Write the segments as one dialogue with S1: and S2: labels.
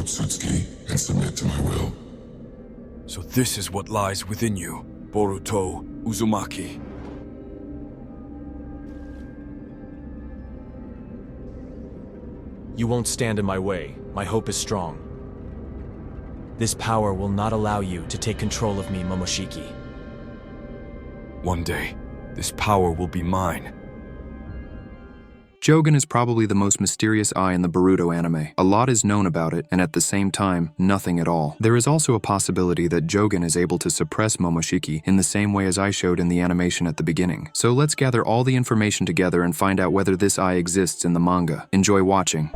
S1: Otsutsuki and submit to my will.
S2: So this is what lies within you, Boruto Uzumaki.
S3: You won't stand in my way. My hope is strong. This power will not allow you to take control of me, Momoshiki.
S2: One day, this power will be mine.
S4: Jogan is probably the most mysterious eye in the Boruto anime. A lot is known about it, and at the same time, nothing at all. There is also a possibility that Jogan is able to suppress Momoshiki in the same way as I showed in the animation at the beginning. So let's gather all the information together and find out whether this eye exists in the manga. Enjoy watching.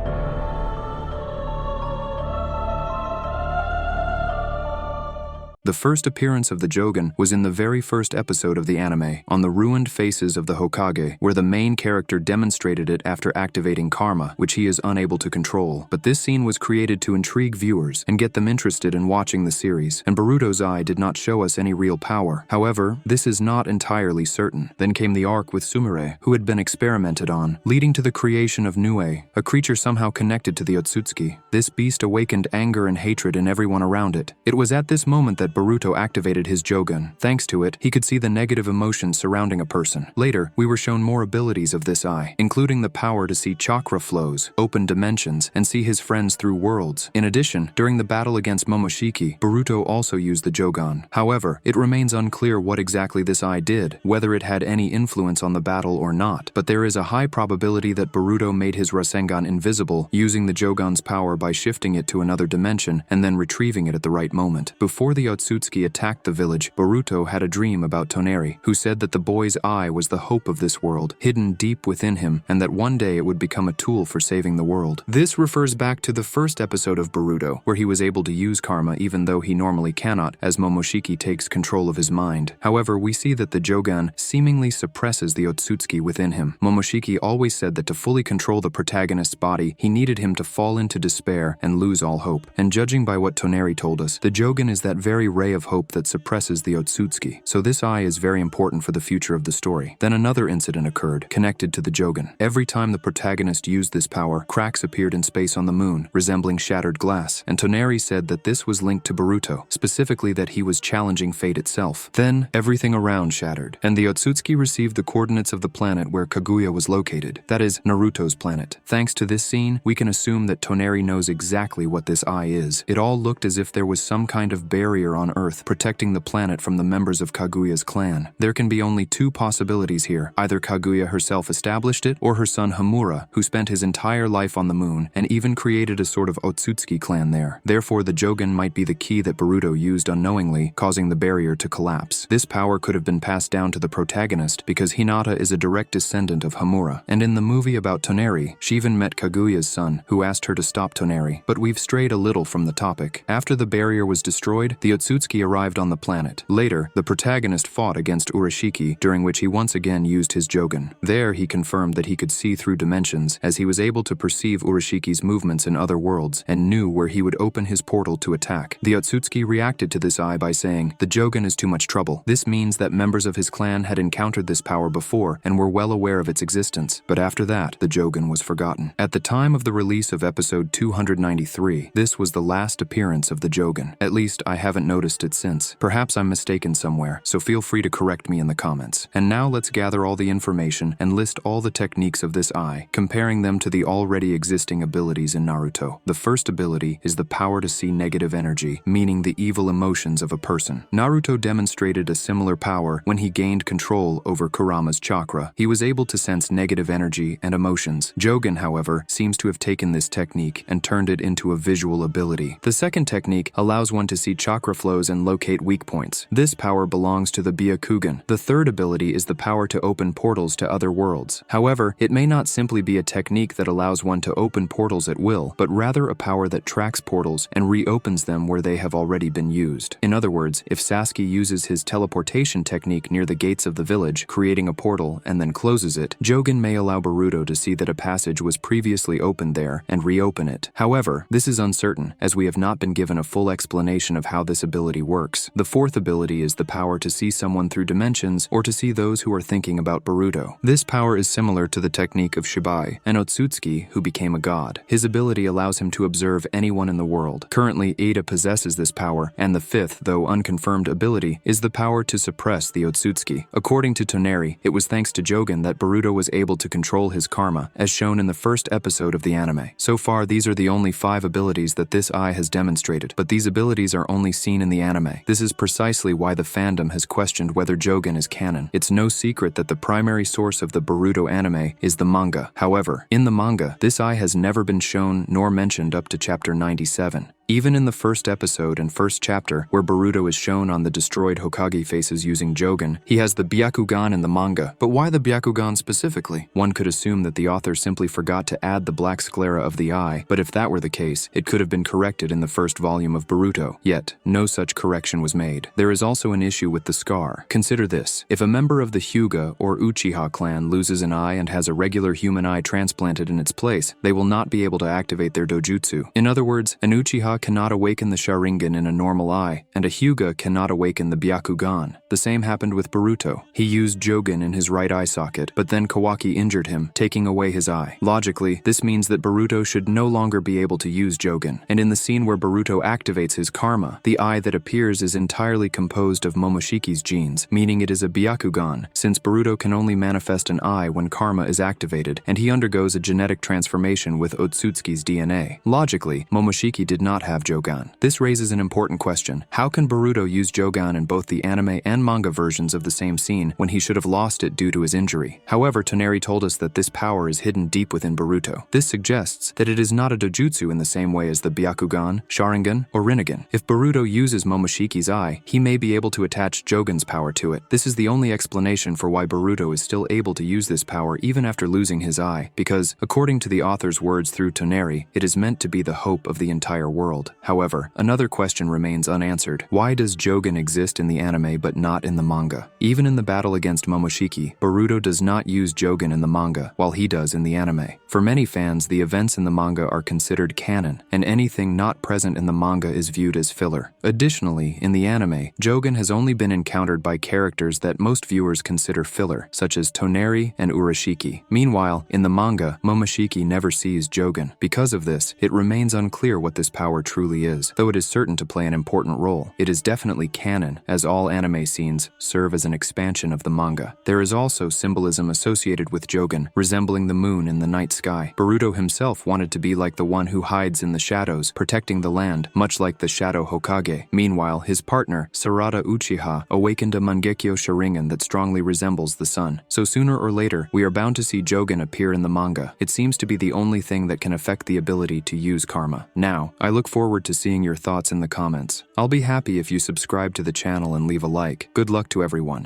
S4: The first appearance of the Jogan was in the very first episode of the anime, on the ruined faces of the Hokage, where the main character demonstrated it after activating karma, which he is unable to control. But this scene was created to intrigue viewers and get them interested in watching the series, and Boruto's eye did not show us any real power. However, this is not entirely certain. Then came the arc with Sumire, who had been experimented on, leading to the creation of Nue, a creature somehow connected to the Otsutsuki. This beast awakened anger and hatred in everyone around it. It was at this moment that Boruto activated his Jogan. Thanks to it, he could see the negative emotions surrounding a person. Later, we were shown more abilities of this eye, including the power to see chakra flows, open dimensions, and see his friends through worlds. In addition, during the battle against Momoshiki, Boruto also used the Jogan. However, it remains unclear what exactly this eye did, whether it had any influence on the battle or not, but there is a high probability that Boruto made his Rasengan invisible, using the Jogan's power by shifting it to another dimension and then retrieving it at the right moment. Before the Otsutsuki attacked the village, Boruto had a dream about Toneri, who said that the boy's eye was the hope of this world, hidden deep within him, and that one day it would become a tool for saving the world. This refers back to the first episode of Boruto, where he was able to use karma even though he normally cannot, as Momoshiki takes control of his mind. However, we see that the Jogan seemingly suppresses the Otsutsuki within him. Momoshiki always said that to fully control the protagonist's body, he needed him to fall into despair and lose all hope. And judging by what Toneri told us, the Jogan is that very ray of hope that suppresses the Otsutsuki, so this eye is very important for the future of the story. Then another incident occurred, connected to the Jogan. Every time the protagonist used this power, cracks appeared in space on the moon, resembling shattered glass, and Toneri said that this was linked to Boruto, specifically that he was challenging fate itself. Then, everything around shattered, and the Otsutsuki received the coordinates of the planet where Kaguya was located, that is, Naruto's planet. Thanks to this scene, we can assume that Toneri knows exactly what this eye is. It all looked as if there was some kind of barrier on Earth protecting the planet from the members of Kaguya's clan. There can be only two possibilities here. Either Kaguya herself established it, or her son Hamura, who spent his entire life on the moon and even created a sort of Otsutsuki clan there. Therefore, the Jogan might be the key that Boruto used unknowingly, causing the barrier to collapse. This power could have been passed down to the protagonist because Hinata is a direct descendant of Hamura. And in the movie about Toneri, she even met Kaguya's son, who asked her to stop Toneri. But we've strayed a little from the topic. After the barrier was destroyed, the Otsutsuki arrived on the planet. Later, the protagonist fought against Urashiki, during which he once again used his Jogan. There, he confirmed that he could see through dimensions, as he was able to perceive Urashiki's movements in other worlds, and knew where he would open his portal to attack. The Otsutsuki reacted to this eye by saying, "The Jogan is too much trouble." This means that members of his clan had encountered this power before and were well aware of its existence, but after that, the Jogan was forgotten. At the time of the release of episode 293, this was the last appearance of the Jogan. At least, I haven't noticed it since. Perhaps I'm mistaken somewhere, so feel free to correct me in the comments. And now let's gather all the information and list all the techniques of this eye, comparing them to the already existing abilities in Naruto. The first ability is the power to see negative energy, meaning the evil emotions of a person. Naruto demonstrated a similar power when he gained control over Kurama's chakra. He was able to sense negative energy and emotions. Jogan, however, seems to have taken this technique and turned it into a visual ability. The second technique allows one to see chakra flows and locate weak points. This power belongs to the Byakugan. The third ability is the power to open portals to other worlds. However, it may not simply be a technique that allows one to open portals at will, but rather a power that tracks portals and reopens them where they have already been used. In other words, if Sasuke uses his teleportation technique near the gates of the village, creating a portal and then closes it, Jogan may allow Boruto to see that a passage was previously opened there and reopen it. However, this is uncertain, as we have not been given a full explanation of how this ability ability works. The fourth ability is the power to see someone through dimensions or to see those who are thinking about Boruto. This power is similar to the technique of Shibai, an Otsutsuki who became a god. His ability allows him to observe anyone in the world. Currently, Ada possesses this power, and the fifth, though unconfirmed ability, is the power to suppress the Otsutsuki. According to Toneri, it was thanks to Jogan that Boruto was able to control his karma, as shown in the first episode of the anime. So far, these are the only 5 abilities that this eye has demonstrated, but these abilities are only seen in the anime. This is precisely why the fandom has questioned whether Jogan is canon. It's no secret that the primary source of the Boruto anime is the manga. However, in the manga, this eye has never been shown nor mentioned up to chapter 97. Even in the first episode and first chapter, where Boruto is shown on the destroyed Hokage faces using Jogan, he has the Byakugan in the manga. But why the Byakugan specifically? One could assume that the author simply forgot to add the black sclera of the eye, but if that were the case, it could have been corrected in the first volume of Boruto. Yet, no such correction was made. There is also an issue with the scar. Consider this. If a member of the Hyuga or Uchiha clan loses an eye and has a regular human eye transplanted in its place, they will not be able to activate their dojutsu. In other words, an Uchiha cannot awaken the Sharingan in a normal eye, and a Hyuga cannot awaken the Byakugan. The same happened with Boruto. He used Jogan in his right eye socket, but then Kawaki injured him, taking away his eye. Logically, this means that Boruto should no longer be able to use Jogan, and in the scene where Boruto activates his karma, the eye that appears is entirely composed of Momoshiki's genes, meaning it is a Byakugan, since Boruto can only manifest an eye when karma is activated, and he undergoes a genetic transformation with Otsutsuki's DNA. Logically, Momoshiki did not have Jogan. This raises an important question. How can Boruto use Jogan in both the anime and manga versions of the same scene when he should have lost it due to his injury? However, Toneri told us that this power is hidden deep within Boruto. This suggests that it is not a dojutsu in the same way as the Byakugan, Sharingan, or Rinnegan. If Boruto uses Momoshiki's eye, he may be able to attach Jogan's power to it. This is the only explanation for why Boruto is still able to use this power even after losing his eye, because, according to the author's words through Toneri, it is meant to be the hope of the entire world. However, another question remains unanswered. Why does Jogan exist in the anime but not in the manga? Even in the battle against Momoshiki, Boruto does not use Jogan in the manga, while he does in the anime. For many fans, the events in the manga are considered canon, and anything not present in the manga is viewed as filler. Additionally, in the anime, Jogan has only been encountered by characters that most viewers consider filler, such as Toneri and Urashiki. Meanwhile, in the manga, Momoshiki never sees Jogan. Because of this, it remains unclear what this power truly is. Though it is certain to play an important role, it is definitely canon, as all anime scenes serve as an expansion of the manga. There is also symbolism associated with Jogan, resembling the moon in the night sky. Boruto himself wanted to be like the one who hides in the shadows, protecting the land, much like the Shadow Hokage. Meanwhile, his partner, Sarada Uchiha, awakened a Mangekyo Sharingan that strongly resembles the sun. So sooner or later, we are bound to see Jogan appear in the manga. It seems to be the only thing that can affect the ability to use karma. Now, I look forward to seeing your thoughts in the comments. I'll be happy if you subscribe to the channel and leave a like. Good luck to everyone.